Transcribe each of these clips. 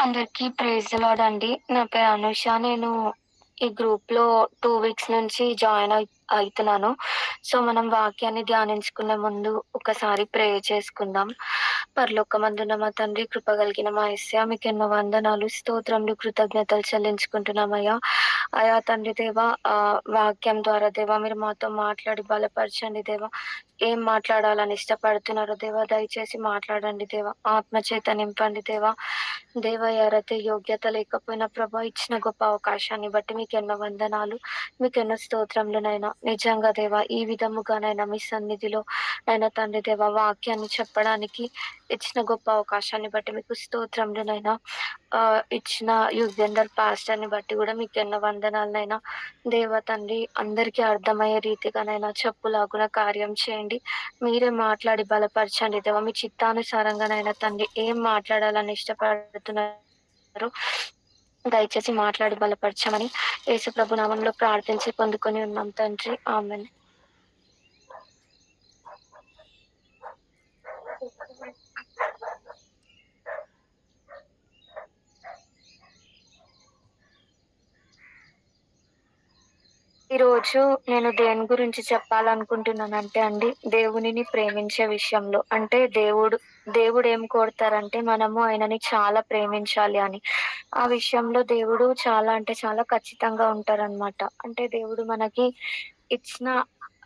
అందరికీ praise the lord అండి. నా పేరు అనూష. నేను ఈ గ్రూప్‌లో 2 వీక్స్ నుంచి జాయిన్ అయితున్నాను. సో, మనం వాక్యాన్ని ధ్యానించుకునే ముందు ఒకసారి ప్రేయర్ చేసుకుందాం. పరలోకమందున్న మా తండ్రి, కృప కలిగిన మా యేసయ్య, మీకెన్నో వందనాలు, స్తోత్రములు, కృతజ్ఞతలు చెల్లించుకుంటున్నామయ్యా. అయా తండ్రి దేవా, వాక్యం ద్వారా దేవా మీరు మాతో మాట్లాడి బలపరచండి దేవా. ఏం మాట్లాడాలని ఇష్టపడుతున్నారో దేవా దయచేసి మాట్లాడండి దేవా. ఆత్మ చేత నింపండి దేవా. దేవా ఎవరైతే యోగ్యత లేకపోయినా ప్రభా ఇచ్చిన గొప్ప అవకాశాన్ని బట్టి మీకెన్నో వందనాలు, మీకెన్నో స్తోత్రములునైనా. నిజంగా దేవా ఈ విధముగానైనా మీ సన్నిధిలో నైనా తండ్రి దేవా వాక్యాన్ని చెప్పడానికి ఇచ్చిన గొప్ప అవకాశాన్ని బట్టి మీకు స్తోత్రములునైనా. ఇచ్చిన యుగేందర్ పాస్టర్‌ని బట్టి కూడా మీకెన్నో వందనాలనైనా. దేవా తండ్రి అందరికీ అర్థమయ్యే రీతిగానైనా చెప్పులాగున కార్యం చేయండి. మీరే మాట్లాడి బలపరచండి దేవా. మీ చిత్తానుసారంగానైనా తండ్రి ఏం మాట్లాడాలని ఇష్టపడుతున్నారో దయచేసి మాట్లాడి బలపరచమని యేసు ప్రభు నామంలో ప్రార్థించి పొందుకొని ఉన్నాం తండ్రి. ఆమేన్. ఈరోజు నేను దేని గురించి చెప్పాలనుకుంటున్నానంటే అండి, దేవునిని ప్రేమించే విషయంలో. అంటే దేవుడేం కోరుతారంటే మనము ఆయనని చాలా ప్రేమించాలి అని. ఆ విషయంలో దేవుడు చాలా అంటే చాలా ఖచ్చితంగా ఉంటారనమాట. అంటే దేవుడు మనకి ఇచ్చిన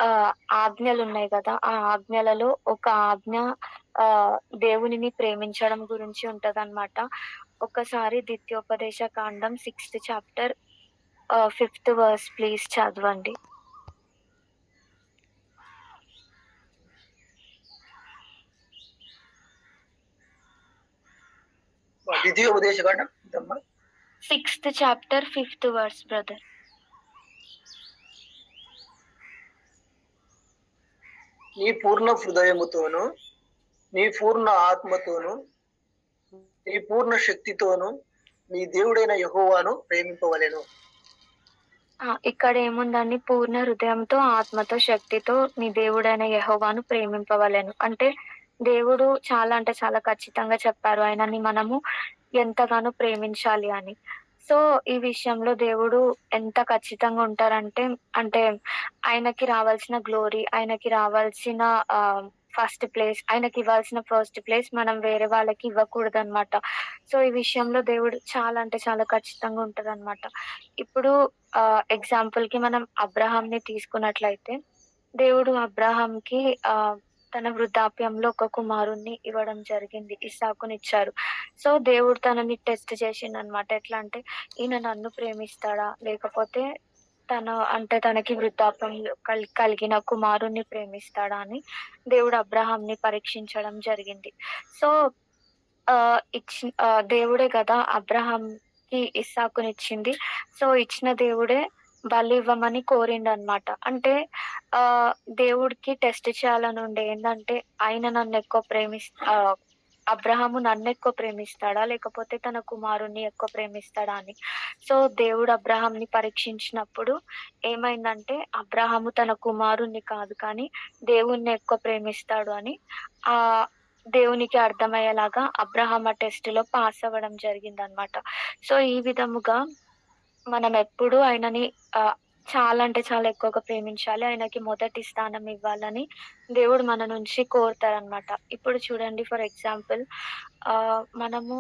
ఆహ్, ఆజ్ఞలున్నాయి గదా! ఆ ఆజ్ఞలలో ఒక ఆజ్ఞ దేవునిని ప్రేమించడం గురించి ఉంటదనమాట. ఒక్కసారి ద్వితీయోపదేశ కాండం 6థ్ చాప్టర్ 5థ్ వర్స్ ప్లీజ్ చదవండి. ద్వితీయోపదేశకాండం ఎంతమ్మా? 6థ్ చాప్టర్ 5థ్ వర్స్ బ్రదర్. నీ పూర్ణ హృదయముతోను, నీ పూర్ణ ఆత్మతోను, నీ పూర్ణ శక్తితోను నీ దేవుడైన యెహోవాను ప్రేమింపవలెను. ఇక్కడ ఏముందండి, పూర్ణ హృదయంతో, ఆత్మతో, శక్తితో నీ దేవుడైన యెహోవాను ప్రేమింపవలెను. అంటే దేవుడు చాలా అంటే చాలా ఖచ్చితంగా చెప్పారు. ఆయనని మనము ఎంతగానో ప్రేమించాలి అని. సో, ఈ విషయంలో దేవుడు ఎంత ఖచ్చితంగా ఉంటారంటే, అంటే ఆయనకి రావాల్సిన గ్లోరీ, ఆయనకి రావాల్సిన ఆయనకివ్వాల్సిన ఫస్ట్ ప్లేస్ మనం వేరే వాళ్ళకి ఇవ్వకూడదనమాట. సో, ఈ విషయంలో దేవుడు చాలా అంటే చాలా ఖచ్చితంగా ఉంటదనమాట. ఇప్పుడు ఎగ్జాంపుల్‌కి మనం అబ్రాహాంని తీసుకున్నట్లయితే, దేవుడు అబ్రాహాంకి తన వృద్ధాప్యంలో ఒక కుమారుడిని ఇవ్వడం జరిగింది. ఇస్సాకునిచ్చారు. సో, దేవుడు తనని టెస్ట్ చేసిండనమాట. ఎట్లా అంటే, ఈయన నన్ను ప్రేమిస్తాడా? లేకపోతే తనకి వృద్ధాప్యంలో కలిగిన కుమారుడిని ప్రేమిస్తాడా అని దేవుడు అబ్రాహాంని పరీక్షించడం జరిగింది. సో, దేవుడే గదా అబ్రాహాంకి ఇస్సాకునిచ్చింది. సో, ఇచ్చిన దేవుడే బలి ఇవ్వమని కోరిండనమాట. అంటే ఆహ్, దేవుడికి టెస్ట్ చేయాలనుండే ఏందంటే, ఆయన అబ్రాహాము నన్నెక్కువ ప్రేమిస్తాడా? లేకపోతే తన కుమారుడిని ఎక్కువ ప్రేమిస్తాడా అని. సో, దేవుడు అబ్రాహాంని పరీక్షించినప్పుడు ఏమైందంటే, అబ్రాహాము తన కుమారుడిని కాదు కానీ దేవుడిని ఎక్కువ ప్రేమిస్తాడు అని ఆహ్, దేవునికి అర్థమయ్యేలాగా అబ్రాహాం ఆ టెస్ట్‌లో పాస్ అవ్వడం జరిగిందనమాట. సో, ఈ విధముగా మనమెప్పుడూ ఆయనని ఆహ్, చాలా అంటే చాలా ఎక్కువగా ప్రేమించాలి. ఆయనకి మొదటి స్థానం ఇవ్వాలని దేవుడు మన నుంచి కోరుతారనమాట. ఇప్పుడు చూడండి ఫర్ ఎగ్జాంపుల్ మనము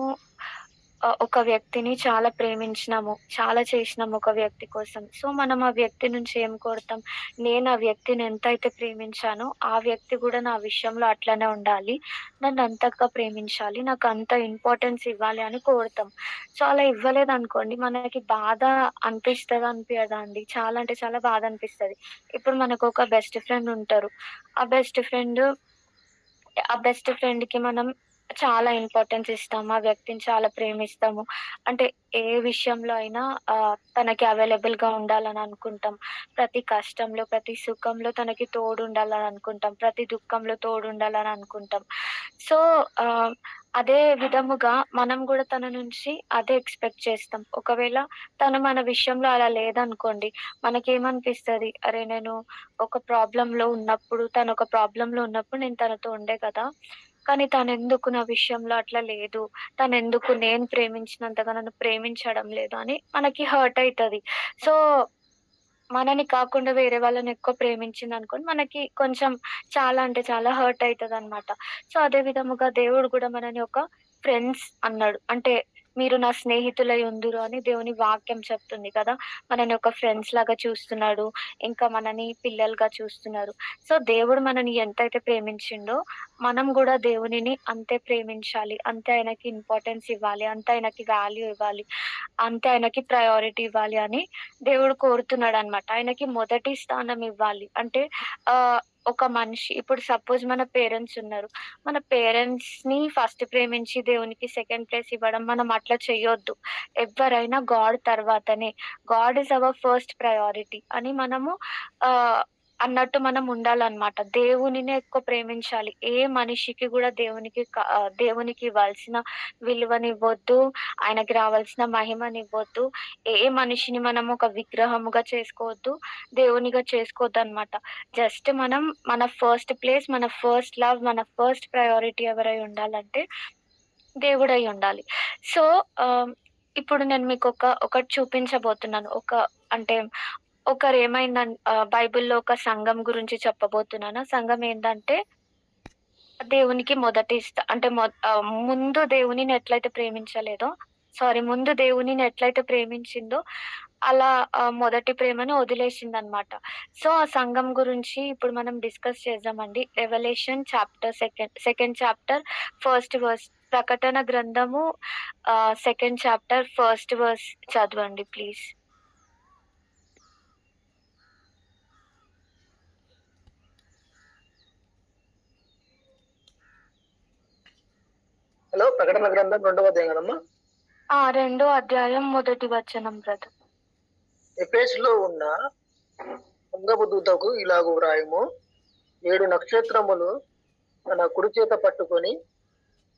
ఒక వ్యక్తిని చాలా ప్రేమించినాము. చాలా చేసినాము ఒక వ్యక్తి కోసం. సో, మనం ఆ వ్యక్తి నుంచి ఏం కోరుతాం? నేను ఆ వ్యక్తిని ఎంతైతే ప్రేమించానో, ఆ వ్యక్తి గూడా నా విషయంలో అట్లనే ఉండాలి. నన్నంతగా ప్రేమించాలి. నాకంత ఇంపార్టెన్స్ ఇవ్వాలి అని కోరుతాం. సో, అలా ఇవ్వలేదనుకోండి మనకి బాధ అనిపిస్తదా? అనిపియదా అండి? చాలా అంటే చాలా బాధ అనిపిస్తది. ఇప్పుడు మనకొక బెస్ట్ ఫ్రెండ్ ఉంటారు. ఆ బెస్ట్ ఫ్రెండ్ ఆ బెస్ట్ ఫ్రెండ్‌కి మనం చాలా ఇంపార్టెన్స్ ఇస్తాము. ఆ వ్యక్తిని చాలా ప్రేమిస్తాము. అంటే ఏ విషయంలో అయినా తనకి అవైలబుల్‌గా ఉండాలని అనుకుంటాం. ప్రతి కష్టంలో, ప్రతి సుఖంలో తనకి తోడుండాలని అనుకుంటాం. ప్రతి దుఃఖంలో తోడుండాలని అనుకుంటాం. సో, ఆహ్, అదే విధముగా మనం గూడా తన నుంచి అదే ఎక్స్‌పెక్ట్ చేస్తాం. ఒకవేళ తను మన విషయంలో అలా లేదనుకోండి, మనకేమనిపిస్తది? నేను ఒక ప్రాబ్లమ్‌లో ఉన్నప్పుడు, తనొక ప్రాబ్లమ్‌లో ఉన్నప్పుడు నేను తనతో ఉండే కదా! కానీ తనెందుకు నా విషయంలో అట్లా లేదు? తనెందుకు నేను ప్రేమించినంతగా నన్ను ప్రేమించడం లేదు అని మనకి హర్ట్ అయితది. సో, మనని కాకుండా వేరే వాళ్ళని ఎక్కువ ప్రేమించిందనుకోండి, మనకి కొంచెం చాలా అంటే చాలా హర్ట్ అయితదనమాట. సో, అదే విధముగా దేవుడు గూడా మనని ఒక ఫ్రెండ్స్ అన్నాడు. అంటే మీరు నా స్నేహితులై ఉందురు అని దేవుని వాక్యం చెప్తుంది కదా! మనని ఒక ఫ్రెండ్స్ లాగా చూస్తున్నాడు. ఇంకా మనని పిల్లలుగా చూస్తున్నారు. సో, దేవుడు మనని ఎంతైతే ప్రేమించిండో, మనం గూడా దేవునిని అంతే ప్రేమించాలి. అంతే ఆయనకి ఇంపార్టెన్స్ ఇవ్వాలి. అంతే ఆయనకి వాల్యూ ఇవ్వాలి. అంతే ఆయనకి ప్రయారిటీ ఇవ్వాలి అని దేవుడు కోరుతున్నాడనమాట. ఆయనకి మొదటి స్థానం ఇవ్వాలి. అంటే ఒక మనిషి ఇప్పుడు సపోజ్ మన పేరెంట్స్ ఉన్నారు. మన పేరెంట్స్‌ని ఫస్ట్ ప్రేమించి దేవునికి సెకండ్ ప్లేస్ ఇవ్వడం మనం అట్లా చెయ్యొద్దు. ఎవ్వరైనా గాడ్ తర్వాతనే. God is our first priority అని మనము ఆహ్, అన్నట్టు మనం ఉండాలనమాట. దేవునినే ఎక్కువ ప్రేమించాలి. ఏ మనిషికి గూడా దేవునికి ఇవ్వాల్సిన విలువనివ్వొద్దు. ఆయనకి రావాల్సిన మహిమనివ్వొద్దు. ఏ మనిషిని మనం ఒక విగ్రహముగా చేసుకోవద్దు. దేవునిగా చేసుకోవద్దనమాట. జస్ట్ మనం మన ఫస్ట్ ప్లేస్, మన ఫస్ట్ లవ్, మన ఫస్ట్ ప్రయారిటీ ఎవరై ఉండాలంటే దేవుడై ఉండాలి. సో, ఇప్పుడు నేను ఒకటి చూపించబోతున్నాను. అంటే బైబిల్‌లో ఒక సంఘం గురించి చెప్పబోతున్నాను. ఆ సంఘం ఏందంటే దేవునికి మొదటి అంటే ముందు దేవునిని ఎట్లయితే ప్రేమించలేదో ముందు దేవునిని ఎట్లయితే ప్రేమించిందో అలా మొదటి ప్రేమను వదిలేసిందనమాట. సో, ఆ సంఘం గురించి ఇప్పుడు మనం డిస్కస్ చేద్దామండి. Revelation chapter second chapter first verse. ప్రకటన గ్రంథము సెకండ్ చాప్టర్ ఫస్ట్ వర్స్ చదవండి ప్లీజ్. హలో, ప్రకటన గ్రంథం 2వ అధ్యాయం కదమ్మా? రెండో అధ్యాయం మొదటి వచనం బ్రదర్. ఎఫెసులో ఉన్న సంఘపు దూతకు ఇలాగు వ్రాయుము. 7 నక్షత్రములు తన కుడి చేత పట్టుకొని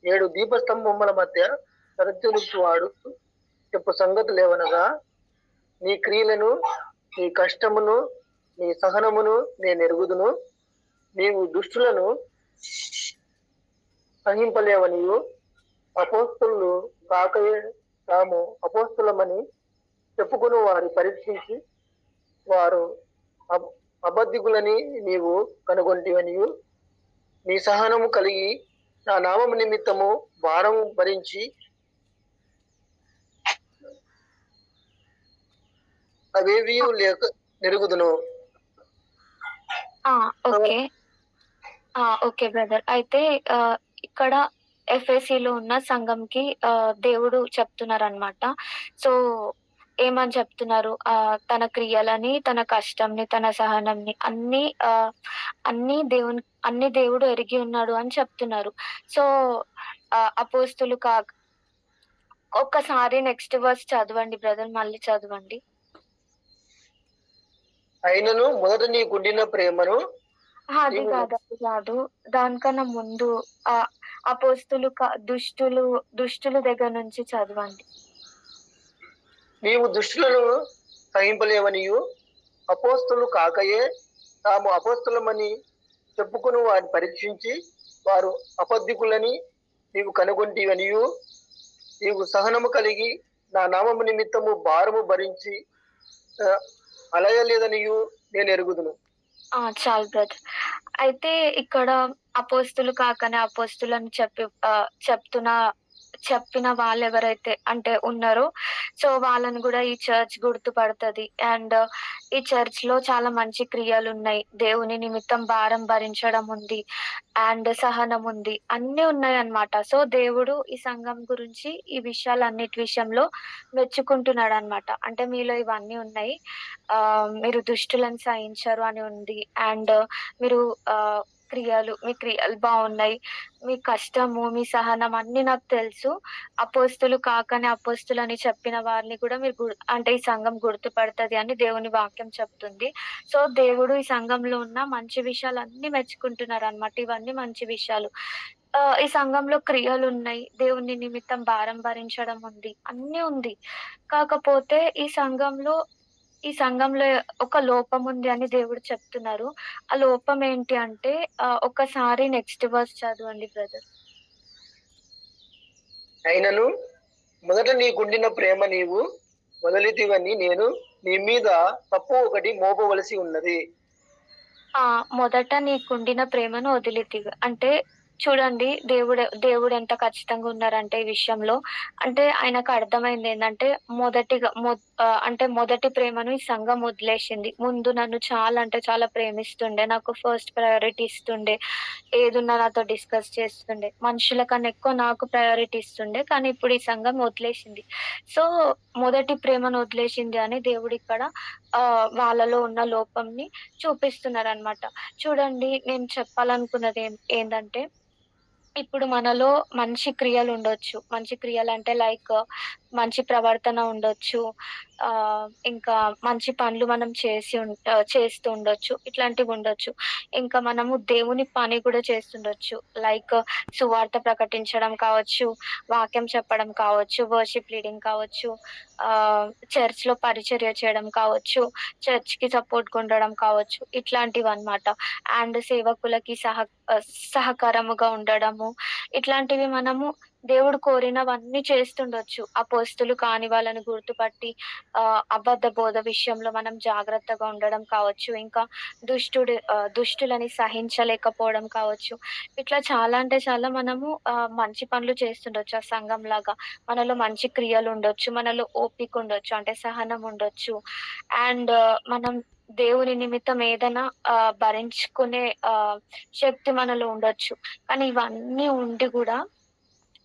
7 దీపస్తంభముల మధ్య సరచువాడు చెప్పు సంగతులేవనగా, నీ క్రియలను, నీ కష్టమును, నీ సహనమును నేనెరుగుదును. నీవు దుష్టులను సహింపలేవనియు, అపోస్తలు కాకయే తాము అపోస్తలమని చెప్పుకుని వారి పరీక్షించి వారు అబద్ధికులని నీవు కనుగొంటివనియు, నీ సహనము కలిగి నా నామము నిమిత్తము భారం భరించి అవేవి లేక నెరుగుదును. ఓకే. Okay brother. అయితే ఇక్కడ ఎఫ్ఎసీలో ఉన్న సంఘంకి దేవుడు చెప్తున్నారనమాట. సో, ఏమని చెప్తున్నారు? తన క్రియలని, తన కష్టంని, తన సహనంని అన్నీ దేవుడు ఎరిగి ఉన్నాడు అని చెప్తున్నారు. సో, అపోస్తులు ఒక్కసారి నెక్స్ట్ వర్స్ చదవండి బ్రదర్. మళ్ళీ చదవండి. అయినను మొదట నీకుండిన ప్రేమను అది కాదు. దానికన్నా ముందు అపోస్తులు దుష్టుల దగ్గర నుంచి చదవండి. నీవు దుష్టులను సహింపలేవనియు, అపోస్తలు కాకయే తాము అపోస్తలమని చెప్పుకుని వారిని పరీక్షించి వారు అబద్ధికులని నీవు కనుగొంటివనియు, నీవు సహనము కలిగి నా నామము నిమిత్తము భారము భరించి అలయలేదనియు నేను ఎరుగుదును. చాలు బ్రదర్. అయితే ఇక్కడ అపోస్తులు కాకనే అపోస్తులని చెప్పిన వాళ్ళెవరైతే అంటే ఉన్నారో, సో, వాళ్ళని గూడా ఈ చర్చ్ గుర్తుపడతది. అండ్ ఈ చర్చ్‌లో చాలా మంచి క్రియలున్నాయి. దేవుని నిమిత్తం భారం భరించడం ఉంది. అండ్ సహనం ఉంది. అన్నీ ఉన్నాయన్నమాట. సో, దేవుడు ఈ సంఘం గురించి ఈ విషయాలన్నిటి విషయంలో మెచ్చుకుంటున్నాడన్నమాట. అంటే మీలో ఇవన్నీ ఉన్నాయి. మీరు దుష్టులను సహించరు అని ఉంది. అండ్ మీరు మీ క్రియలు బావున్నాయి. మీ కష్టము, మీ సహనం అన్నీ నాకు తెలుసు. అపోస్తులు కాకనే అపోస్తులని చెప్పిన వారిని కూడా మీరు అంటే ఈ సంఘం గుర్తుపడతది అని దేవుని వాక్యం చెప్తుంది. సో, దేవుడు ఈ సంఘంలో ఉన్న మంచి విషయాలన్నీ మెచ్చుకుంటున్నారనమాట. ఇవన్నీ మంచి విషయాలు. ఈ సంఘంలో క్రియలున్నాయి. దేవుని నిమిత్తం భారం భరించడం ఉంది. అన్నీ ఉంది. కాకపోతే ఈ సంఘంలో ఒక లోపం ఉంది అని దేవుడు చెప్తున్నారు. ఆ లోపం ఏంటి అంటే ఒక్కసారి నెక్స్ట్ వర్స్ చదవండి బ్రదర్. అయినను మొదట నీకుండిన ప్రేమ నీవు వదిలితివని నేను నీ మీద తప్పు ఒకటి మోపవలసి ఉన్నది. ఆ! మొదట నీకుండిన ప్రేమను వదిలితివి. అంటే చూడండి దేవుడెంత ఖచ్చితంగా ఉన్నారంటే ఈ విషయంలో. అంటే ఆయనకు అర్థమైందేందంటే అంటే మొదటి ప్రేమను ఈ సంఘం వదిలేసింది. ముందు నన్ను చాలా అంటే చాలా ప్రేమిస్తుండే. నాకు ఫస్ట్ ప్రయారిటీ ఇస్తుండే. ఏదున్నా నాతో డిస్కస్ చేస్తుండే. మనుషుల కన్నా ఎక్కువ నాకు ప్రయారిటీ ఇస్తుండే. కానీ ఇప్పుడు ఈ సంఘం వదిలేసింది. సో, మొదటి ప్రేమను వదిలేసింది అని దేవుడిక్కడ వాళ్ళలో ఉన్న లోపంని చూపిస్తున్నారనమాట. చూడండి నేను చెప్పాలనుకున్నది ఏందంటే, ఇప్పుడు మనలో మంచి క్రియలుండొచ్చు. మంచి క్రియలంటే లైక్ మంచి ప్రవర్తన ఉండొచ్చు. ఇంకా మంచి పనులు మనం చేస్తూ ఉండొచ్చు. ఇట్లాంటివుండొచ్చు. ఇంకా మనము దేవుని పని కూడా చేస్తుండొచ్చు. లైక్ సువార్త ప్రకటించడం కావచ్చు, వాక్యం చెప్పడం కావచ్చు, వర్షిప్ లీడింగ్ కావచ్చు, చర్చ్‌లో పరిచర్య చేయడం కావచ్చు, చర్చ్‌కి సపోర్ట్‌గా ఉండడం కావచ్చు. ఇట్లాంటివన్నమాట. అండ్ సేవకులకి సహకారముగా ఉండడము. ఇట్లాంటివి మనము దేవుడు కోరినవన్నీ చేస్తుండొచ్చు. అపోస్తులు కాని వాళ్ళని గుర్తుపట్టి అబద్ధ బోధ విషయంలో మనం జాగ్రత్తగా ఉండడం కావచ్చు. ఇంకా దుష్టులని సహించలేకపోవడం కావచ్చు. ఇట్లా చాలా అంటే చాలా మనము మంచి పనులు చేస్తుండొచ్చు ఆ సంఘంలాగా. మనలో మంచి క్రియలుండొచ్చు. మనలో ఓపిక ఉండొచ్చు. అంటే సహనం ఉండొచ్చు. అండ్ మనం దేవుని నిమిత్తం ఏదైనా భరించుకునే శక్తి మనలో ఉండొచ్చు. కానీ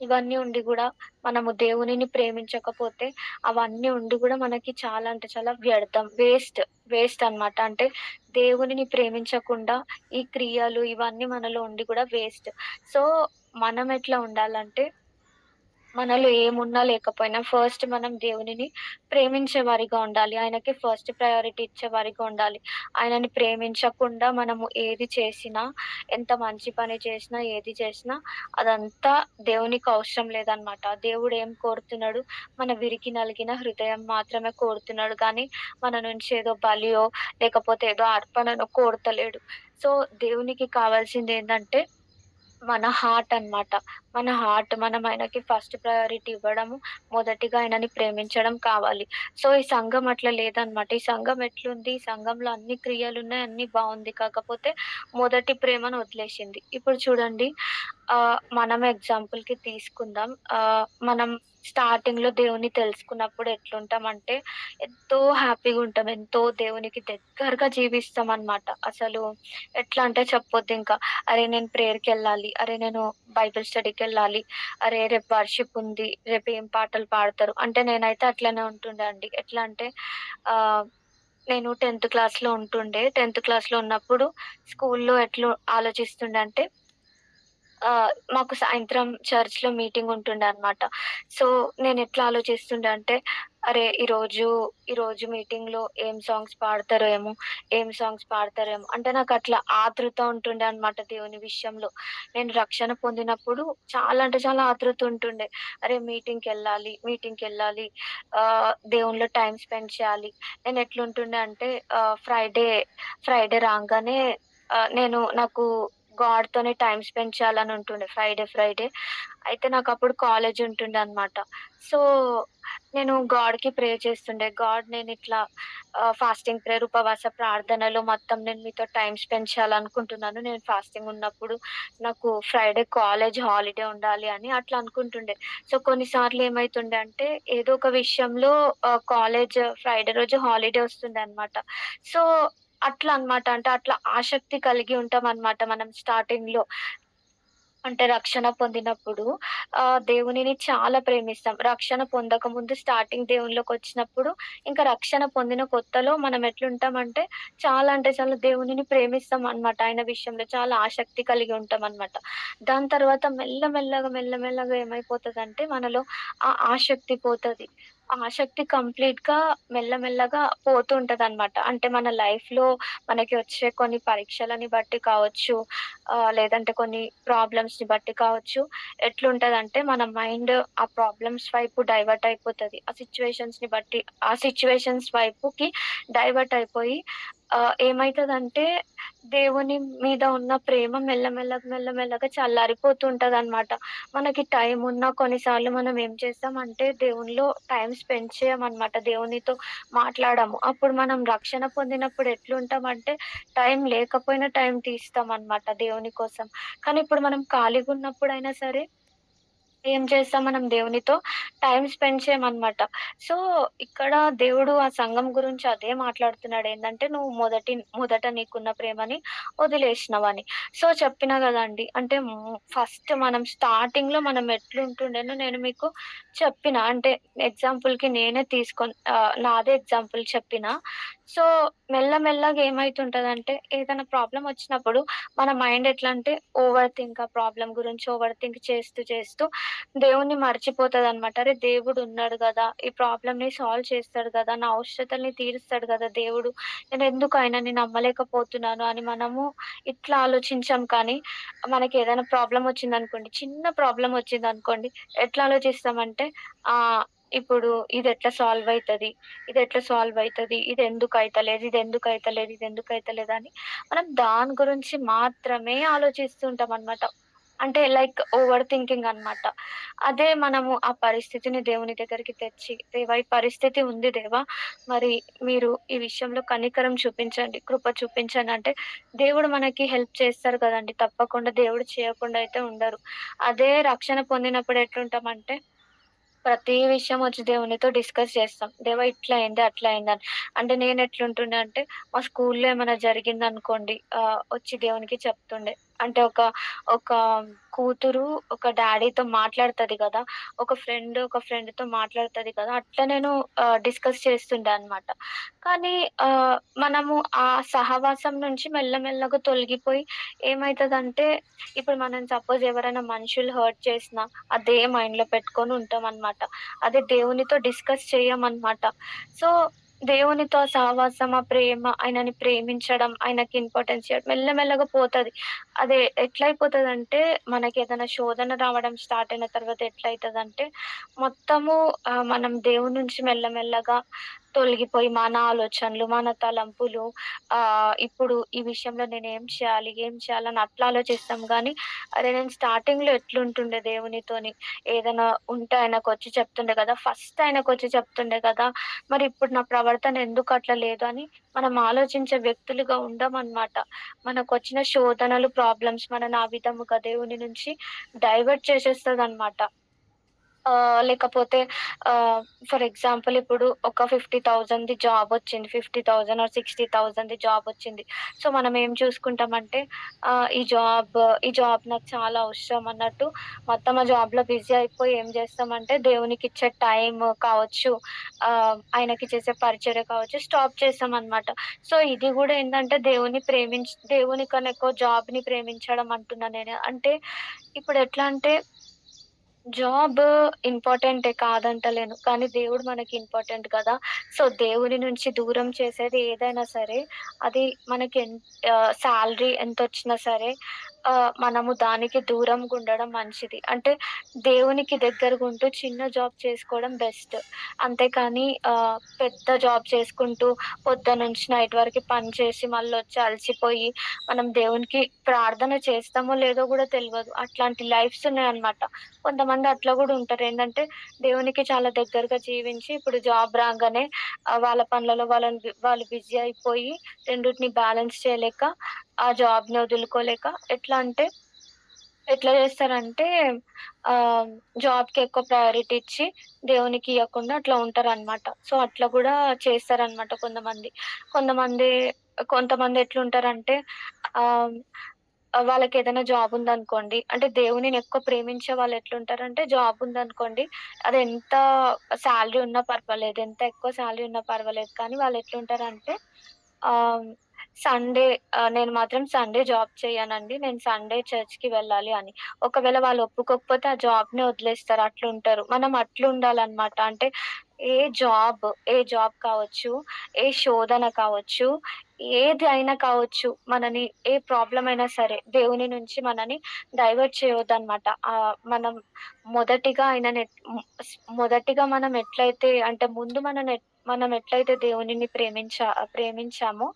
ఇవన్నీ ఉండి గూడా మనము దేవునిని ప్రేమించకపోతే అవన్నీ ఉండి గూడా మనకి చాలా అంటే చాలా వ్యర్థం. వేస్ట్ అన్నమాట. అంటే దేవునిని ప్రేమించకుండా ఈ క్రియలు ఇవన్నీ మనలో ఉండి కూడా వేస్ట్. సో, మనం ఎట్లా ఉండాలంటే మనలో ఏమున్నా లేకపోయినా ఫస్ట్ మనం దేవునిని ప్రేమించే వారిగా ఉండాలి. ఆయనకి ఫస్ట్ ప్రయారిటీ ఇచ్చే వారిగా ఉండాలి. ఆయనని ప్రేమించకుండా మనము ఏది చేసినా, ఎంత మంచి పని చేసినా, ఏది చేసినా అదంతా దేవునికి అవసరం లేదనమాట. దేవుడు ఏం కోరుతున్నాడు, మన విరికి నలిగిన హృదయం మాత్రమే కోరుతున్నాడు గానీ, మన నుంచి ఏదో బలియో, లేకపోతే ఏదో అర్పణనో కోరతలేడు. సో, దేవునికి కావాల్సిందేందంటే మన హార్ట్ అన్నమాట. మన హార్ట్ మనం ఆయనకి ఫస్ట్ ప్రయారిటీ ఇవ్వడము, మొదటిగా ఆయనని ప్రేమించడం కావాలి. సో, ఈ సంఘం అట్లా లేదన్నమాట. ఈ సంఘం ఎట్లుంది, ఈ సంఘంలో అన్ని క్రియలున్నాయి, అన్నీ బావుంది. కాకపోతే మొదటి ప్రేమను వదిలేసింది. ఇప్పుడు చూడండి మనం ఎగ్జాంపుల్‌కి తీసుకుందాం. మనం స్టార్టింగ్‌లో దేవుడిని తెలుసుకున్నప్పుడు ఎట్లుంటామంటే, ఎంతో హ్యాపీగుంటాం. ఎంతో దేవునికి దగ్గరగా జీవిస్తామన్నమాట. అసలు ఎట్లా అంటే చెప్పొద్దింక. అరే! నేను ప్రేయర్‌కెళ్ళాలి. అరే! నేను బైబిల్ స్టడీకెళ్ళాలి. అరే! రేపు వర్షిప్ ఉంది. రేపు ఏం పాటలు పాడతారు. అంటే నేనైతే అట్లనే ఉంటుండే అండి. ఎట్లా అంటే ఆహ్, నేను 10థ్ క్లాస్‌లో ఉంటుండే. 10థ్ క్లాస్‌లో ఉన్నప్పుడు స్కూల్‌లో ఆలోచిస్తుండే అంటే మాకు సాయంత్రం చర్చ్‌లో మీటింగ్ ఉంటుండే అన్నమాట. సో, నేనెట్లా ఆలోచిస్తుండే అంటే, అరే! ఈరోజు మీటింగ్‌లో ఏం సాంగ్స్ పాడతారేమో అంటే నాకట్లా ఆతృత ఉంటుండే అన్నమాట దేవుని విషయంలో. నేను రక్షణ పొందినప్పుడు చాలా అంటే చాలా ఆతృత ఉంటుండే. అరే! మీటింగ్‌కెళ్ళాలి. దేవునిలో టైమ్ స్పెండ్ చేయాలి. నేనెట్లుంటుండే అంటే ఫ్రైడే రాంగానే నాకు గాడ్‌తోనే టైమ్ స్పెండ్ చేయాలని ఉంటుండే ఫ్రైడే. అయితే నాకప్పుడు కాలేజ్ ఉంటుండే అన్నమాట. సో, నేను గాడ్‌కి ప్రే చేస్తుండే. గాడ్ నేనిట్లా ఫాస్టింగ్ ప్రేయర్, ఉపవాస ప్రార్థనలో మొత్తం నేను మీతో టైమ్ స్పెండ్ చేయాలనుకుంటున్నాను. నేను ఫాస్టింగ్ ఉన్నప్పుడు నాకు ఫ్రైడే కాలేజ్ హాలిడే ఉండాలి అని అట్లా అనుకుంటుండే. సో, కొన్నిసార్లు ఏమైతుండే అంటే ఏదో ఒక విషయంలో కాలేజ్ ఫ్రైడే రోజు హాలిడే వస్తుండే అన్నమాట. సో, అట్లా అన్నమాట. అంటే అట్లా ఆసక్తి కలిగి ఉంటామన్నమాట మనం స్టార్టింగ్‌లో. అంటే రక్షణ పొందినప్పుడు దేవునిని చాలా ప్రేమిస్తాం. రక్షణ పొందకముందు స్టార్టింగ్ దేవునిలోకొచ్చినప్పుడు, ఇంకా రక్షణ పొందిన కొత్తలో మనం ఎట్లుంటామంటే, చాలా అంటే చాలా దేవునిని ప్రేమిస్తామనమాట. ఆయన విషయంలో చాలా ఆసక్తి కలిగి ఉంటామనమాట. దాని తర్వాత మెల్లమెల్లగా ఏమైపోతదంటే, మనలో ఆ ఆసక్తి పోతది. ఆ ఆసక్తి కంప్లీట్‌గా మెల్లమెల్లగా పోతూ ఉంటదనమాట. అంటే మన లైఫ్‌లో మనకి వచ్చే కొన్ని పరీక్షలని బట్టి కావచ్చు, లేదంటే కొన్ని ప్రాబ్లమ్స్‌ని బట్టి కావచ్చు. ఎట్లుంటదంటే మన మైండ్ ఆ ప్రాబ్లమ్స్ వైపు డైవర్ట్ అయిపోతది. ఆ సిట్యుయేషన్స్ వైపుకి డైవర్ట్ అయిపోయి ఏమైతదంటే దేవుని మీద ఉన్న ప్రేమ మెల్లమెల్లగా చల్లారిపోతుంటదనమాట. మనకి టైం ఉన్నా కొన్నిసార్లు మనం ఏం చేస్తామంటే దేవునిలో టైమ్ స్పెండ్ చేయమనమాట. దేవునితో మాట్లాడము. అప్పుడు మనం రక్షణ పొందినప్పుడు ఎట్లుంటామంటే టైం లేకపోయినా టైం తీస్తామనమాట దేవుని కోసం. కానీ ఇప్పుడు మనం ఖాళీగున్నప్పుడైనా సరే ఏం చేస్తాం మనం దేవునితో టైమ్ స్పెండ్ చేయమనమాట. సో, ఇక్కడ దేవుడు ఆ సంఘం గురించి అదే మాట్లాడుతున్నాడు. ఏందంటే, "నువ్వు మొదట నీకున్న ప్రేమని వదిలేసినవని." సో, చెప్పినా గదండీ! అంటే ఫస్ట్ మనం స్టార్టింగ్‌లో మనం ఎట్లుంటుండేనో నేను మీకు చెప్పిన. అంటే ఎగ్జాంపుల్‌కి నేనే నాదే ఎగ్జాంపుల్ చెప్పిన. సో, మెల్లమెల్లగా ఏమైతుంటదంటే, ఏదైనా ప్రాబ్లమ్ వచ్చినప్పుడు మన మైండ్ ఎట్లా అంటే ఆ ప్రాబ్లమ్ గురించి ఓవర్ థింక్ చేస్తూ దేవుడిని మర్చిపోతదనమాట. అరే! దేవుడున్నాడు గదా! ఈ ప్రాబ్లమ్‌ని సాల్వ్ చేస్తాడు గదా! నా అవసరతల్ని తీరుస్తాడు గదా దేవుడు. నేనెందుకు ఆయనని నమ్మలేకపోతున్నాను అని మనము ఇట్లా ఆలోచించం కానీ, మనకేదైనా ప్రాబ్లమ్ వచ్చిందనుకోండి, చిన్న ప్రాబ్లమ్ వచ్చిందనుకోండి, ఎట్లా ఆలోచిస్తామంటే ఇప్పుడు ఇదెట్లా సాల్వ్ అయితది? ఇదెట్లా సాల్వ్ అయితది? ఇదెందుకైతలేదు? అని మనం దాని గురించి మాత్రమే ఆలోచిస్తుంటామనమాట. అంటే లైక్ ఓవర్ థింకింగ్ అన్నమాట. అదే మనము ఆ పరిస్థితిని దేవుని దగ్గరికి తెచ్చి, దేవా! ఈ పరిస్థితి ఉంది దేవా! మరి మీరు ఈ విషయంలో కనికరం చూపించండి, కృప చూపించండి అంటే, దేవుడు మనకి హెల్ప్ చేస్తారు కదండీ! తప్పకుండా దేవుడు చేయకుండా అయితే ఉండరు. అదే రక్షణ పొందినప్పుడు ఎట్లుంటామంటే ప్రతి విషయం వచ్చి దేవునితో డిస్కస్ చేస్తాం. దేవా ఇట్లా అయింది, అట్లా అయిందని. అంటే నేనెట్లుంటుండే అంటే, మా స్కూల్‌లో ఏమైనా జరిగిందనుకోండి, వచ్చి దేవునికి చెప్తుండే. అంటే ఒక కూతురు ఒక డ్యాడీతో మాట్లాడుతది గదా! ఒక ఫ్రెండ్‌తో మాట్లాడుతది కదా! అట్లా నేను డిస్కస్ చేస్తుండే అనమాట. కానీ మనము ఆ సహవాసం నుంచి మెల్లమెల్లగా తొలగిపోయి ఏమైతదంటే, ఇప్పుడు మనం సపోజ్ ఎవరైనా మనుషులు హర్ట్ చేసినా అదే మైండ్‌లో పెట్టుకొని ఉంటామనమాట. అదే దేవునితో డిస్కస్ చెయ్యమనమాట. సో, దేవునితో ఆ సహవాసం, ఆ ప్రేమ, ఆయనని ప్రేమించడం, ఆయనకి ఇంపార్టెన్స్ ఇయ్యడం మెల్లమెల్లగా పోతది. అదే ఎట్లయిపోతదంటే, మనకేదైనా శోధన రావడం స్టార్ట్ అయిన తర్వాత ఎట్లయితదంటే, మొత్తము మనం దేవుని నుంచి మెల్లమెల్లగా తొలగిపోయి మన ఆలోచనలు, మన తలంపులు ఇప్పుడు ఈ విషయంలో ఏం చేయాలని అట్లా ఆలోచిస్తాం గానీ, అరే! నేను స్టార్టింగ్‌లో ఎట్లుంటుండే దేవునితోని, ఏదైనా ఉంటే ఆయనకొచ్చి చెప్తుండే గదా! ఫస్ట్ ఆయనకొచ్చి చెప్తుండే గదా! మరి ఇప్పుడు నా ప్రవర్తన ఎందుకు అట్లా లేదు అని మనం ఆలోచించే వ్యక్తులుగా ఉండమనమాట. మనకొచ్చిన శోధనలు, ప్రాబ్లమ్స్ మనని ఆ విధముగా దేవుని నుంచి డైవర్ట్ చేసేస్తదనమాట. లేకపోతే ఆహ్, ఫర్ ఎగ్జాంపుల్ ఇప్పుడు ఒక 50,000ది జాబొచ్చింది. 50,000 ఆర్ 60,000ది జాబొచ్చింది. సో, మనం ఏం చూసుకుంటామంటే ఆహ్, ఈ జాబ్ ఈ జాబ్ నాకు చాలా అవసరం అన్నట్టు మొత్తం ఆ జాబ్‌లో బిజీ అయిపోయి ఏం చేస్తామంటే దేవునికిచ్చే టైమ్ కావచ్చు, ఆయనకి చేసే పరిచర్య కావచ్చు స్టాప్ చేస్తామనమాట. సో, ఇది గూడా ఏందంటే దేవుని కన్నా ఎక్కువ జాబ్‌ని ప్రేమించడం అంటున్నా నేను. అంటే ఇప్పుడెట్లా అంటే జాబ్ ఇంపార్టెంటే కాదంటలేను. కానీ దేవుడు మనకి ఇంపార్టెంట్ కదా! సో, దేవుని నుంచి దూరం చేసేది ఏదైనా సరే, అది మనకి సాలరీ ఎంతొచ్చినా సరే, మనము దానికి దూరంగుండడం మంచిది. అంటే దేవునికి దగ్గరగుంటూ చిన్న జాబ్ చేసుకోవడం బెస్ట్. అంతేకానీ పెద్ద జాబ్ చేసుకుంటూ పొద్దున్నుంచి నైట్ వరకి పని చేసి మళ్ళొచ్చి అలసిపోయి, మనం దేవునికి ప్రార్థన చేస్తామో లేదో గూడా తెలవదు. అట్లాంటి లైఫ్స్ ఉన్నాయన్నమాట. కొంతమంది అట్లా గూడా ఉంటారు. ఏందంటే దేవునికి చాలా దగ్గరగా జీవించి ఇప్పుడు జాబ్ రాంగానే వాళ్ళ పనులలో వాళ్ళు బిజీ అయిపోయి రెండిటిని బ్యాలెన్స్ చేయలేక, ఆ జాబ్‌ని వదులుకోలేక ఎట్లా చేస్తారంటే ఆహ్, జాబ్‌కి ఎక్కువ ప్రయారిటీ ఇచ్చి దేవునికి ఇయ్యకుండా అట్లా ఉంటారనమాట. సో, అట్లా గూడా చేస్తారనమాట కొంతమంది. కొంతమంది కొంతమంది ఎట్లుంటారంటే ఆహ్ వాళ్ళకేదైనా జాబ్ ఉందనుకోండి. అంటే దేవునిని ఎక్కువ ప్రేమించే వాళ్ళు ఎట్లుంటారంటే జాబ్ ఉందనుకోండి. అదెంత సాలరీ ఉన్నా పర్వాలేదు. ఎంత ఎక్కువ సాలరీ ఉన్నా పర్వాలేదు. కానీ వాళ్ళెట్లుంటారంటే ఆహ్, సండే నేను మాత్రం సండే జాబ్ చేయనండి. నేను సండే చర్చ్‌కి వెళ్ళాలి అని. ఒకవేళ వాళ్ళు ఒప్పుకోకపోతే ఆ జాబ్‌నే వదిలేస్తారు. అట్లుంటారు. మనం అట్లుండాలనమాట. అంటే ఏ ఏ జాబ్ కావచ్చు, ఏ శోధన కావచ్చు, ఏది అయినా కావచ్చు, ఏ ప్రాబ్లమ్ అయినా సరే, దేవుని నుంచి మనని డైవర్ట్ చేయొద్దనమాట. మనం మొదటిగా ఆయనని ఎట్ హ్మ్. మొదటిగా మనం ఎట్లయితే అంటే ముందు మనం ఎట్లయితే దేవునిని ప్రేమించామో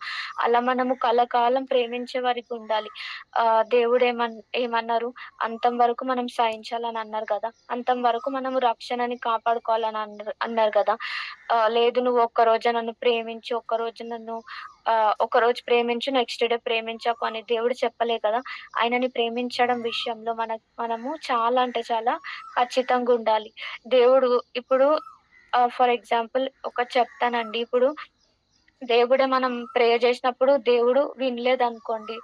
అలా మనము కలకాలం ప్రేమించే వారికి ఉండాలి. ఏమన్నారు? అంతం వరకు మనం సహించాలని అన్నారు గదా! అంతం వరకు మనము రక్షణని కాపాడుకోవాలని అన్నారు గదా! లేదు నువ్వు ఒక్కరోజే నన్ను ప్రేమించు, ఒకరోజు ప్రేమించు, నెక్స్ట్ డే ప్రేమించకు అని దేవుడు చెప్పలే కదా! ఆయనని ప్రేమించడం విషయంలో మనము చాలా అంటే చాలా ఖచ్చితంగుండాలి. దేవుడు ఇప్పుడు ఫర్ ఎగ్జాంపుల్ ఒకటి చెప్తానండి. ఇప్పుడు దేవుడే మనం ప్రేయర్ చేసినప్పుడు దేవుడు వినలేదనుకోండి,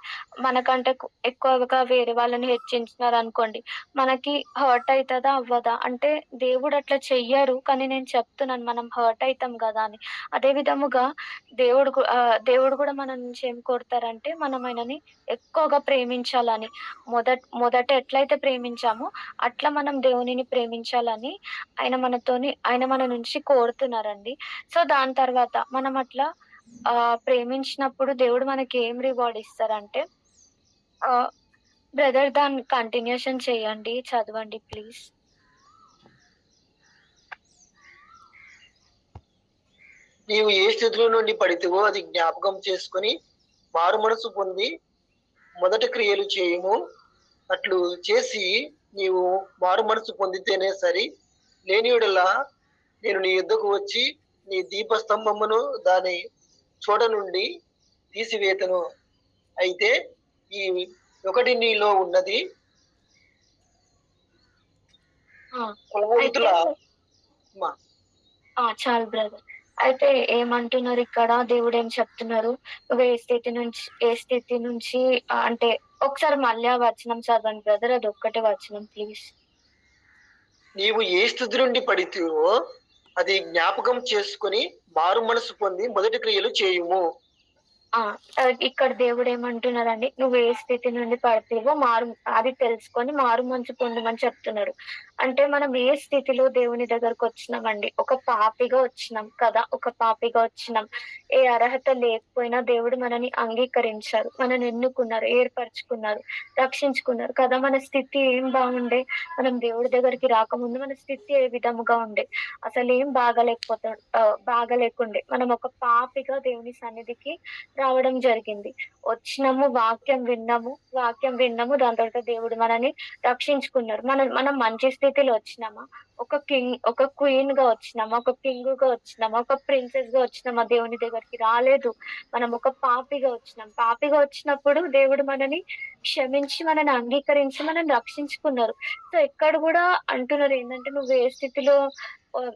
మనకంటే ఎక్కువగా వేరే వాళ్ళని హెచ్చించినారనుకోండి, మనకి హర్ట్ అయితదా? అవ్వదా? అంటే దేవుడు అట్లా చెయ్యరు. కానీ నేను చెప్తున్నాను మనం హర్ట్ అయితాం గదా! అని. అదే విధముగా దేవుడు గూడా మన నుంచి ఏం కోరుతారంటే, మనం ఆయనని ఎక్కువగా ప్రేమించాలని. మొదట ఎట్లయితే ప్రేమించామో, అట్లా మనం దేవునిని ప్రేమించాలని ఆయన మన నుంచి కోరుతున్నారండి. సో, దాని తర్వాత మనం అట్లా ప్రేమించినప్పుడు దేవుడు మనకేం రివార్డ్ ఇస్తారంటే ఆహ్, బ్రదర్ దాన్ని కంటిన్యూషన్ చేయండి. చదవండి ప్లీజ్. నీవు ఏ స్థితిలో నుండి పడితివో అది జ్ఞాపకం చేసుకొని మారుమనసు పొంది మొదటి క్రియలు చేయుము. అట్లు చేసి నీవు మారుమనసు పొందితేనే సరి. లేని యెడల నేను నీ యొద్దకు వచ్చి నీ దీపస్తంభమును దాని చోట నుండి తీసివేతును. అయితే ఈ ఒకటి నీలో ఉన్నది ఆ! అయితే కులాయితుల మ చాలు బ్రదర్. అయితే ఏమంటున్నారిక్కడ? దేవుడేం చెప్తున్నారు? నువ్వు ఏ స్థితి నుంచి అంటే ఒకసారి మళ్ళీ ఆ వచనం చదవండి బ్రదర్. అదొక్కటే వచనం ప్లీజ్. నీవు ఏ స్థితి నుండి పడితివో అది జ్ఞాపకం చేసుకొని మారుమనసు పొంది మొదటి క్రియలు చేయుము. ఆ! ఇక్కడ దేవుడేమంటున్నారండి, నువ్వు ఏ స్థితి నుండి పడితివో అది తెలుసుకొని మారుమనసు పొందమని చెప్తున్నారు. అంటే మనం ఏ స్థితిలో దేవుని దగ్గరకొచ్చినామండి. ఒక పాపిగా వచ్చినాం కదా! ఒక పాపిగా వచ్చినాం. ఏ అర్హత లేకపోయినా దేవుడు మనని అంగీకరించారు. మనని ఎన్నుకున్నారు, ఏర్పరచుకున్నారు, రక్షించుకున్నారు కదా! మన స్థితి ఏం బాగుండే? మనం దేవుడి దగ్గరికి రాకముందు మన స్థితి ఏ విధముగా ఉండే? అసలేం బాగాలేకుండే. మనం ఒక పాపిగా దేవుని సన్నిధికి రావడం జరిగింది. వచ్చినము, వాక్యం విన్నాము. దాని తర్వాత దేవుడు మనని రక్షించుకున్నారు. మనం మంచి స్థితిలో వచ్చినామా? ఒక క్వీన్‌గా వచ్చినామా? ఒక కింగ్‌గా వచ్చినామా? ఒక ప్రిన్సెస్‌గా వచ్చినామా? దేవుని దగ్గరికి రాలేదు. మనం ఒక పాపిగా వచ్చినాం. పాపిగా వచ్చినప్పుడు దేవుడు మనని క్షమించి, మనని అంగీకరించి, మనని రక్షించుకున్నారు. సో, ఎక్కడ గూడా అంటున్నారు ఏందంటే, నువ్వు ఏ స్థితిలో ఆహ్,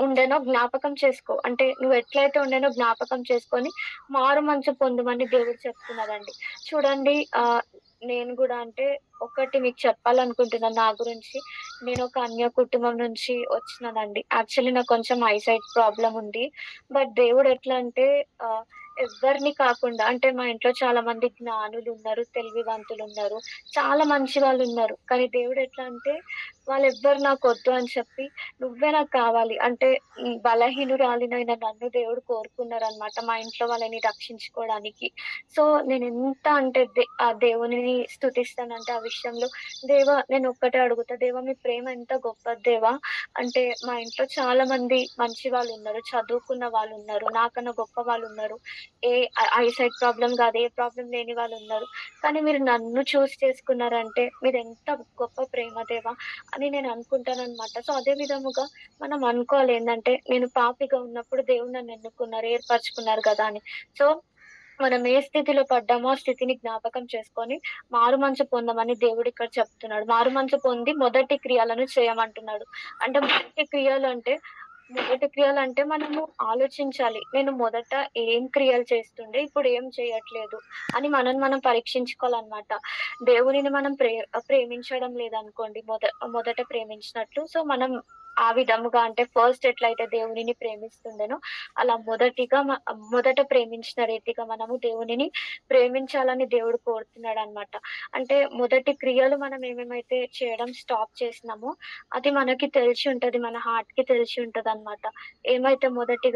ఉండెనో జ్ఞాపకం చేసుకో. అంటే నువ్వెట్లయితే ఉండెనో జ్ఞాపకం చేసుకొని మారుమనసు పొందుమని దేవుడు చెప్తున్నారండి. చూడండి నేను గూడా అంటే ఒకటి మీకు చెప్పాలనుకుంటున్నాను నా గురించి. నేనొక అన్య కుటుంబం నుంచి వచ్చినానండి. యాక్చువల్లీ నాకు కొంచెం ఐసైట్ ప్రాబ్లమ్ ఉంది. బట్ దేవుడు ఎట్లా అంటే ఆహ్, ఎవ్వరిని కాకుండా అంటే మా ఇంట్లో చాలా మంది జ్ఞానులున్నారు, తెలివివంతులున్నారు, చాలా మంచి వాళ్ళున్నారు. కానీ దేవుడు ఎట్లా అంటే వాళ్ళెవ్వరు నాకొద్దు అని చెప్పి నువ్వే నాకు కావాలి. అంటే బలహీనురాలినైన నన్ను దేవుడు కోరుకున్నారనమాట. మా ఇంట్లో వాళ్ళని రక్షించుకోవడానికి. సో, నేనెంత అంటే ఆ దేవునిని స్తుతిస్తానంటే ఆ విషయంలో, దేవా నేనొక్కటే అడుగుతా, దేవా మీ ప్రేమ ఎంత గొప్పది దేవా! అంటే మా ఇంట్లో చాలా మంది మంచి వాళ్ళున్నారు, చదువుకున్న వాళ్ళున్నారు, నాకన్నా గొప్ప వాళ్ళున్నారు. ఏ ఐసైట్ ప్రాబ్లమ్ గాదు, ఏ ప్రాబ్లమ్ లేని వాళ్ళున్నారు. కానీ మీరు నన్ను చేసుకున్నారంటే మీరెంత గొప్ప ప్రేమ దేవా! అని నేను అనుకుంటాననమాట. సో, అదే విధముగా మనం అనుకోవాలి ఏందంటే, నేను పాపిగా ఉన్నప్పుడు దేవుడు నన్ను ఎన్నుకున్నారు, ఏర్పరచుకున్నారు గదా! అని. సో, మనం ఏ స్థితిలో పడ్డామో ఆ స్థితిని జ్ఞాపకం చేసుకొని మారుమనసు పొందమని దేవుడిక్కడ చెప్తున్నాడు. మారుమనసు పొంది మొదటి క్రియలను చేయమంటున్నాడు. అంటే మొదటి క్రియలంటే మనము ఆలోచించాలి. నేను మొదట ఏం క్రియలు చేస్తుండే, ఇప్పుడు ఏం చేయట్లేదు అని మనల్ని మనం పరీక్షించుకోవాలనమాట. దేవుడిని మనం ప్రేమించడం లేదనుకోండి మొదట ప్రేమించినట్లు. సో, మనం ఆ విధముగా అంటే ఫస్ట్ ఎట్లయితే దేవునిని ప్రేమిస్తుండేనో, అలా మొదట ప్రేమించిన రీతిగా మనము దేవునిని ప్రేమించాలని దేవుడు కోరుతున్నాడనమాట. అంటే మొదటి క్రియలు మనం ఏమేమైతే చేయడం స్టాప్ చేసినామో, అది మనకి తెలిసి ఉంటది. మన హార్ట్‌కి తెలిసి ఉంటదనమాట. ఏమైతే మొదటి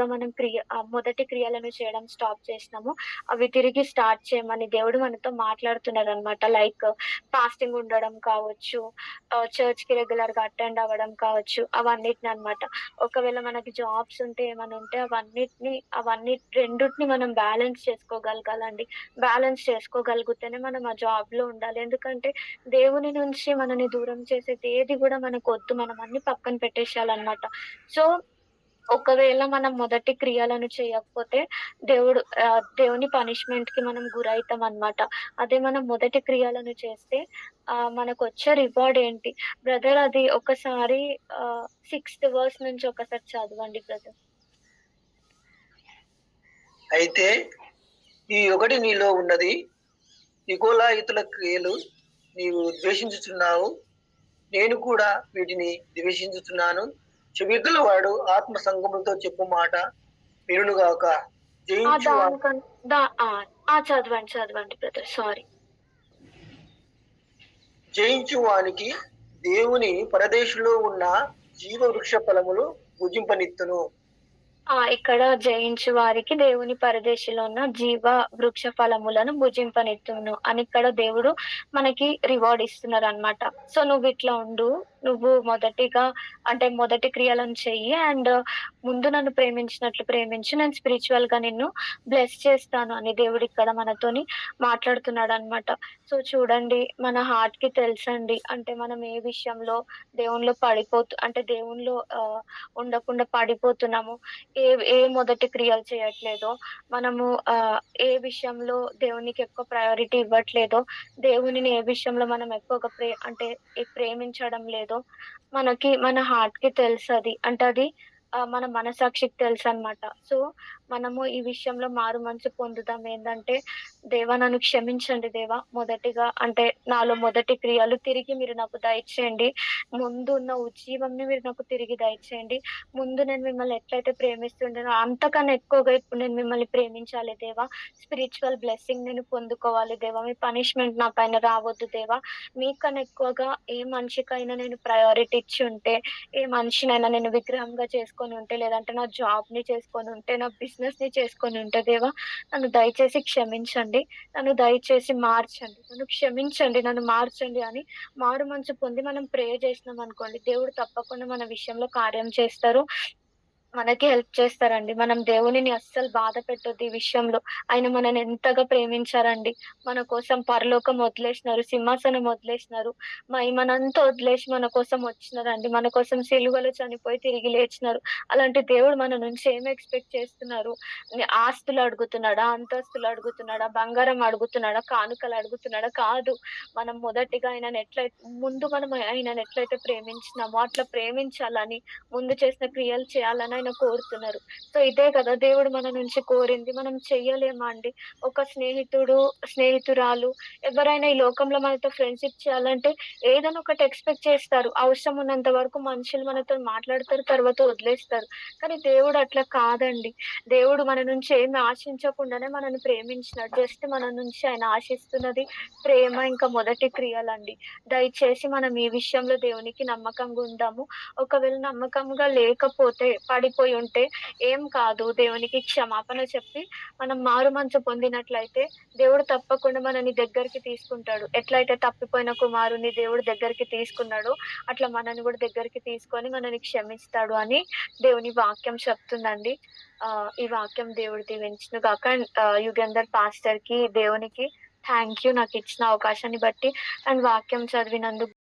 క్రియలను చేయడం స్టాప్ చేసినామో, అవి తిరిగి స్టార్ట్ చేయమని దేవుడు మనతో మాట్లాడుతున్నారనమాట. లైక్ ఫాస్టింగ్ ఉండడం కావచ్చు, చర్చ్‌కి రెగ్యులర్‌గా అటెండ్ అవ్వడం కావచ్చు. అవన్నిటిననమాట. ఒకవేళ మనకి జాబ్స్ ఉంటే, ఏమన్నా ఉంటే అవన్నీ రెండిటిని మనం బ్యాలెన్స్ చేసుకోగలగాలండి. బ్యాలెన్స్ చేసుకోగలిగితేనే మనం ఆ జాబ్‌లో ఉండాలి. ఎందుకంటే దేవుని నుంచి మనల్ని దూరం చేసేది ఏది గూడా మనకొద్దు. మనం అన్నీ పక్కన పెట్టేసేయాలనమాట. సో, ఒకవేళ మనం మొదటి క్రియలను చేయకపోతే దేవుని పనిష్మెంట్‌కి మనం గురైతామనమాట. అదే మనం మొదటి క్రియలను చేస్తే మనకొచ్చే రివార్డ్ ఏంటి? బ్రదర్ అది ఒకసారి 6థ్ వర్స్ నుంచి ఒకసారి చదవండి బ్రదర్. అయితే ఈ ఒకటి నీలో ఉన్నది, నికోలాయితుల క్రియలు నీవు ద్వేషించుచున్నావు. నేను కూడా వీటిని ద్వేషించుచున్నాను. చెవిగలవాడు ఆత్మ సంగములతో చెప్పు మాట వినుగాక. ఆ! జయించు దానికన్ దా ఆ! ఆ! చదవండి బ్రదర్. సారీ. జయించు వానికి దేవుని పరదేశంలో ఉన్న జీవ వృక్ష ఫలములు భుజింపనిత్తును. ఇక్కడ జయించు వారికి దేవుని పరదేశిలో ఉన్న జీవ వృక్ష ఫలములను భుజింపనెత్తును అని ఇక్కడ దేవుడు మనకి రివార్డ్ ఇస్తున్నారనమాట. సో, నువ్విట్లా ఉండు. నువ్వు మొదటిగా అంటే మొదటి క్రియలను చెయ్యి. ముందు నన్ను ప్రేమించినట్లు ప్రేమించు. నేను స్పిరిచ్యువల్‌గా నిన్ను బ్లెస్ చేస్తాను అని దేవుడిక్కడ మనతోని మాట్లాడుతున్నాడనమాట. సో, చూడండి మన హార్ట్‌కి తెలుసండి. అంటే మనం ఏ విషయంలో దేవునిలో అంటే దేవునిలో ఉండకుండా పడిపోతున్నామో, ఏ ఏ మొదటి క్రియలు చేయట్లేదో, మనము ఏ విషయంలో దేవునికి ఎక్కువ ప్రయారిటీ ఇవ్వట్లేదో, దేవునిని ఏ విషయంలో మనం ఎక్కువగా అంటే ప్రేమించడం లేదో, మన హార్ట్‌కి తెలుసది. అంటే అది మన మనసాక్షికి తెలుసనమాట. సో, మనము ఈ విషయంలో మారుమనసు పొందుదాం. ఏందంటే, దేవా నన్ను క్షమించండి దేవా. మొదటిగా అంటే నాలో మొదటి క్రియలు తిరిగి మీరు నాకు దయచేయండి. ముందు ఉన్న ఉజ్జీవంని మీరు నాకు తిరిగి దయచేయండి. ముందు నేను మిమ్మల్ని ఎట్లయితే ప్రేమిస్తుండేనో అంతకన్నా ఎక్కువగా ఇప్పుడు నేను మిమ్మల్ని ప్రేమించాలి దేవా. స్పిరిచ్యువల్ బ్లెస్సింగ్ నేను పొందుకోవాలి దేవా. మీ పనిష్మెంట్ నా పైన రావద్దు దేవా. మీకన్నా ఎక్కువగా ఏ మనిషికైనా నేను ప్రయారిటీ ఇచ్చి ఉంటే, ఏ మనిషినైనా నేను విగ్రహంగా చేసుకొని ఉంటే, లేదంటే నా జాబ్‌ని చేసుకొని ఉంటే, నా బిజినెస్‌ని చేసుకొని ఉంటే దేవా, నన్ను దయచేసి క్షమించండి. నన్ను దయచేసి మార్చండి. నన్ను క్షమించండి. నన్ను మార్చండి అని మారుమనసు పొంది మనం ప్రేయర్ చేసినామనుకోండి, దేవుడు తప్పకుండా మన విషయంలో కార్యం చేస్తారు. మనకి హెల్ప్ చేస్తారండి. మనం దేవునిని అస్సలు బాధ పెట్టొద్దు ఈ విషయంలో. ఆయన మనల్ని ఎంతగా ప్రేమించారండి. మన కోసం పరలోకం వదిలేసినారు, సింహాసనం వదిలేసినారు, మహిమనంతా వదిలేసి మన కోసం వచ్చినారండి. మన కోసం సిలువలో చనిపోయి తిరిగి లేచినారు. అలాంటి దేవుడు మన నుంచి ఏమి ఎక్స్‌పెక్ట్ చేస్తున్నారు? ఆస్తులు అడుగుతున్నాడా? అంతస్తులు అడుగుతున్నాడా? బంగారం అడుగుతున్నాడా? కానుకలు అడుగుతున్నాడా? కాదు. మనం మొదటిగా ఆయనను ఎట్లయితే ప్రేమించినామో అట్లా ప్రేమించాలని, ముందు చేసిన క్రియలు చేయాలని ఆయన కోరుతున్నారు. సో, ఇదే కదా దేవుడు మన నుంచి కోరింది. మనం చెయ్యలేమా అండి? ఒక స్నేహితురాలు ఎవరైనా ఈ లోకంలో మనతో ఫ్రెండ్‌షిప్ చేయాలంటే ఏదైనా ఒకటి ఎక్స్‌పెక్ట్ చేస్తారు. అవసరం ఉన్నంత వరకు మనుషులు మనతోని మాట్లాడతారు. తర్వాత వదిలేస్తారు. కానీ దేవుడు అట్లా కాదండి. దేవుడు మన నుంచి ఏమి ఆశించకుండానే మనల్ని ప్రేమించినాడు. జస్ట్ మన నుంచి ఆయన ఆశిస్తున్నది ప్రేమ, ఇంకా మొదటి క్రియలండి. దయచేసి మనం ఈ విషయంలో దేవునికి నమ్మకంగా ఉందాము. ఒకవేళ నమ్మకంగా లేకపోతే, పడిపోయి ఉంటే ఏం కాదు. దేవునికి క్షమాపణ చెప్పి మనం మారుమనసు పొందినట్లయితే దేవుడు తప్పకుండా మనల్ని దగ్గరికి తీసుకుంటాడు. ఎట్లయితే తప్పిపోయిన కుమారుడిని దేవుడు దగ్గరికి తీసుకున్నాడో, అట్లా మనల్ని కూడా దగ్గరికి తీసుకొని మనల్ని క్షమిస్తాడు అని దేవుని వాక్యం చెప్తుందండి. ఈ వాక్యం దేవుడు దీవించును గాక. యుగంధర్ పాస్టర్‌కి, దేవునికి థాంక్ యూ నాకిచ్చిన అవకాశాన్ని బట్టి వాక్యం చదివినందుకు.